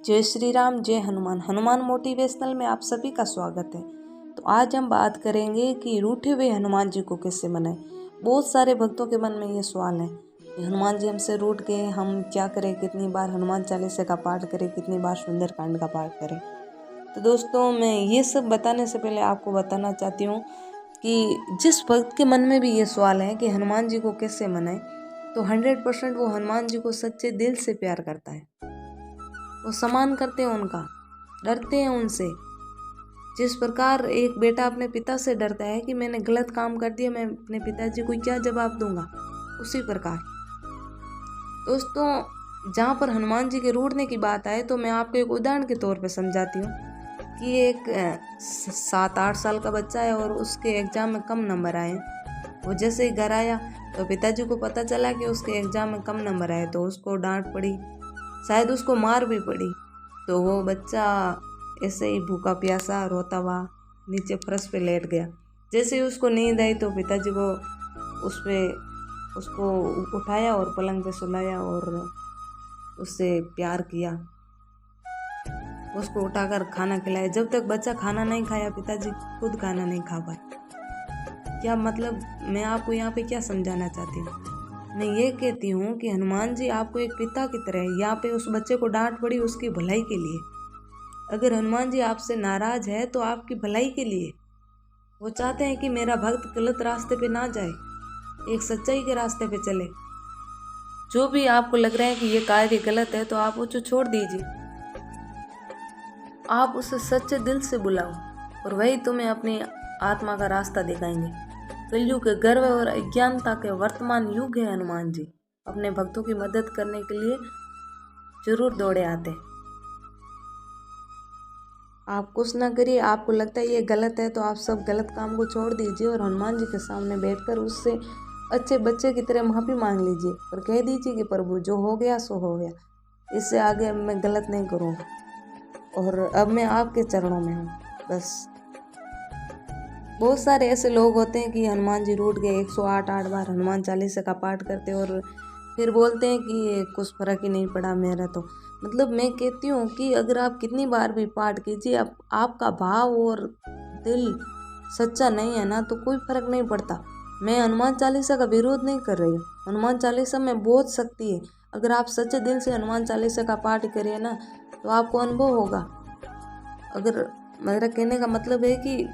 जय श्री राम, जय हनुमान। हनुमान मोटिवेशनल में आप सभी का स्वागत है। तो आज हम बात करेंगे कि रूठे हुए हनुमान जी को कैसे मनाएं। बहुत सारे भक्तों के मन में ये सवाल है कि हनुमान जी हमसे रूठ गए, हम क्या करें, कितनी बार हनुमान चालीसा का पाठ करें, कितनी बार सुंदरकांड का पाठ करें। तो दोस्तों, मैं ये सब बताने से पहले आपको बताना चाहती हूँ कि जिस भक्त के मन में भी ये सवाल है कि हनुमान जी को कैसे मनाएं, तो 100% वो हनुमान जी को सच्चे दिल से प्यार करता है। वो सम्मान करते हैं उनका, डरते हैं उनसे। जिस प्रकार एक बेटा अपने पिता से डरता है कि मैंने गलत काम कर दिया, मैं अपने पिताजी को क्या जवाब दूंगा, उसी प्रकार दोस्तों जहाँ पर हनुमान जी के रूठने की बात आए तो मैं आपको एक उदाहरण के तौर पे समझाती हूँ कि एक 7-8 साल का बच्चा है और उसके एग्जाम में कम नंबर आए। वो जैसे ही घर आया तो पिताजी को पता चला कि उसके एग्जाम में कम नंबर आए, तो उसको डांट पड़ी, शायद उसको मार भी पड़ी। तो वो बच्चा ऐसे ही भूखा प्यासा रोता हुआ नीचे फर्श पे लेट गया। जैसे ही उसको नींद आई तो पिताजी को उसको उठाया और पलंग पे सुलाया और उससे प्यार किया, उसको उठाकर खाना खिलाया। जब तक बच्चा खाना नहीं खाया, पिताजी खुद खाना नहीं खा पाए। क्या मतलब, मैं आपको यहाँ पे क्या समझाना चाहती हूँ? मैं ये कहती हूँ कि हनुमान जी आपको एक पिता की तरह है। यहाँ पे उस बच्चे को डांट पड़ी उसकी भलाई के लिए। अगर हनुमान जी आपसे नाराज है तो आपकी भलाई के लिए। वो चाहते हैं कि मेरा भक्त गलत रास्ते पे ना जाए, एक सच्चाई के रास्ते पे चले। जो भी आपको लग रहा है कि ये कार्य गलत है तो आप उसे छोड़ दीजिए, आप उसे सच्चे दिल से बुलाओ और वही तुम्हें अपनी आत्मा का रास्ता दिखाएंगे। कलयुग के गर्व और अज्ञानता के वर्तमान युग है। हनुमान जी अपने भक्तों की मदद करने के लिए जरूर दौड़े आते। आप कुछ ना करिए, आपको लगता है ये गलत है तो आप सब गलत काम को छोड़ दीजिए और हनुमान जी के सामने बैठकर उससे अच्छे बच्चे की तरह माफ़ी मांग लीजिए और कह दीजिए कि प्रभु जो हो गया सो हो गया, इससे आगे अब मैं गलत नहीं करूँगा और अब मैं आपके चरणों में हूँ। बस बहुत सारे ऐसे लोग होते हैं कि हनुमान जी रूठ गए, 108 बार हनुमान चालीसा का पाठ करते और फिर बोलते हैं कि कुछ फर्क ही नहीं पड़ा मेरा। तो मतलब मैं कहती हूँ कि अगर आप कितनी बार भी पाठ कीजिए, आपका भाव और दिल सच्चा नहीं है ना, तो कोई फर्क नहीं पड़ता। मैं हनुमान चालीसा का विरोध नहीं कर रही हूँ, हनुमान चालीसा में बहुत शक्ति है। अगर आप सच्चे दिल से हनुमान चालीसा का पाठ करिए ना तो आपको अनुभव होगा। अगर मेरा कहने का मतलब है कि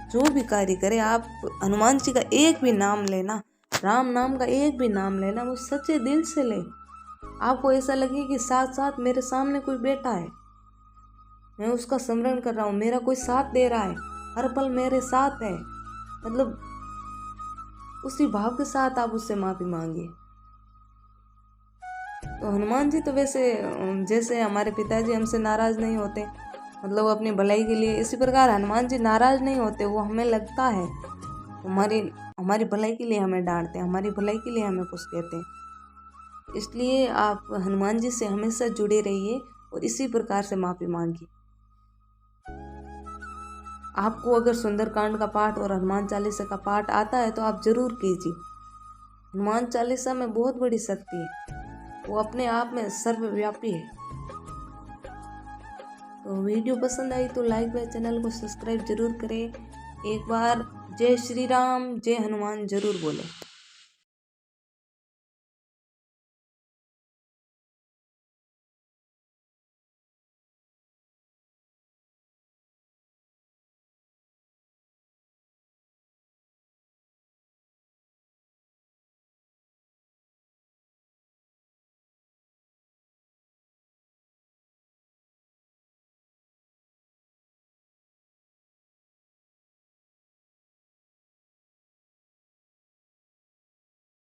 जो भी कार्य करे, आप हनुमान जी का एक भी नाम लेना, राम नाम का एक भी नाम लेना, वो सच्चे दिल से ले। आपको ऐसा लगे कि साथ साथ मेरे सामने कोई बैठा है, मैं उसका स्मरण कर रहा हूँ, मेरा कोई साथ दे रहा है, हर पल मेरे साथ है। मतलब उसी भाव के साथ आप उससे माफी मांगिए। तो हनुमान जी तो वैसे जैसे हमारे पिताजी हमसे नाराज नहीं होते, मतलब अपनी भलाई के लिए, इसी प्रकार हनुमान जी नाराज नहीं होते। वो हमें लगता है हमारी भलाई के लिए हमें डांटते हैं, हमारी भलाई के लिए हमें कुछ कहते हैं। इसलिए आप हनुमान जी से हमेशा जुड़े रहिए और इसी प्रकार से माफी मांगिए। आपको अगर सुंदरकांड का पाठ और हनुमान चालीसा का पाठ आता है तो आप जरूर कीजिए। हनुमान चालीसा में बहुत बड़ी शक्ति है, वो अपने आप में सर्वव्यापी है। तो वीडियो पसंद आई तो लाइक व चैनल को सब्सक्राइब जरूर करें। एक बार जय श्री राम, जय हनुमान जरूर बोलें।